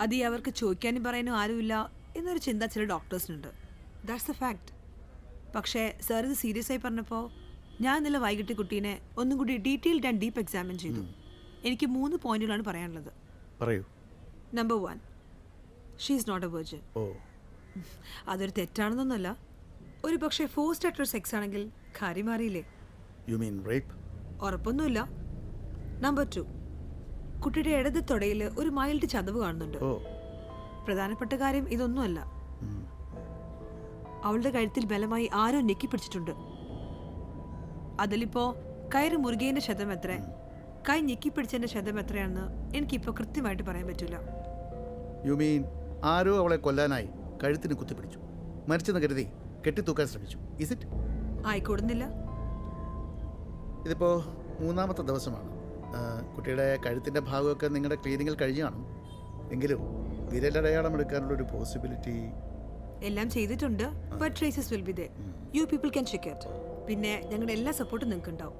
അത് ഈ അവർക്ക് ചോദിക്കാനും പറയാനും ആരുമില്ല എന്നൊരു ചിന്ത ചില ഡോക്ടേഴ്സിനുണ്ട്. That's a fact. പക്ഷേ സാർ ഇത് സീരിയസ് ആയി പറഞ്ഞപ്പോൾ ഞാൻ ഇന്നലെ വൈകിട്ട് കുട്ടീനെ ഒന്നും കൂടി ഡീറ്റെയിൽഡ് ആൻഡ് ഡീപ്പ് എക്സാമിൻ ചെയ്തു. എനിക്ക് 3 പോയിന്റുകളാണ് പറയാനുള്ളത്. പറയൂ. Number 1, she is not a virgin. ഓ, അതൊരു തെറ്റാണെന്നൊന്നുമല്ല. ഒരു പക്ഷേ ഫോഴ്സ്ഡ് ആയിട്ടുള്ള സെക്സ് ആണെങ്കിൽ കാര്യം മാറിയില്ലേ? You mean rape? ഉറപ്പൊന്നുമില്ല. നമ്പർ 2, കുട്ടിയുടെ ഇടത് തൊടയിൽ ഒരു മൈൽഡ് ചതവ് കാണുന്നുണ്ട്. ഓ, പ്രധാനപ്പെട്ട കാര്യം ഇതൊന്നുമല്ല. അവളുടെ കഴുത്തിൽ ബലമായി ആരോ ഞെക്കി പിടിച്ചിട്ടുണ്ട്. അതിലിപ്പോ കയറ് മുറുകിയതിന്റെ ശതം എത്ര, കൈ ഞെക്കി പിടിച്ചതിന്റെ ശതം എത്രയാണെന്ന് എനിക്കിപ്പോ കൃത്യമായിട്ട് പറയാൻ പറ്റൂല. യു മീൻ ആരോ അവളെ കൊല്ലാനായി കഴുത്തിന് കുത്തിപ്പിടിച്ചു, മരിച്ചെന്ന് കരുതി കെട്ടിത്തൂക്കാൻ ശ്രമിച്ചു. Is it? ആയിക്കൂടുന്നില്ല. ഇതിപ്പോൾ 3ാമത്തെ ദിവസമാണ്. കുട്ടിയുടെ കഴുത്തിൻ്റെ ഭാഗമൊക്കെ നിങ്ങളുടെ ക്ലീനിങ്ങിൽ കഴിഞ്ഞു കാണും. എങ്കിലും വിരലടയാളം എടുക്കാനുള്ളൊരു പോസിബിലിറ്റി. എല്ലാം ചെയ്തിട്ടുണ്ട്. But traces will be there. You people can check it. പിന്നെ ഞങ്ങളുടെ എല്ലാ സപ്പോർട്ടും നിങ്ങൾക്ക് ഉണ്ടാവും.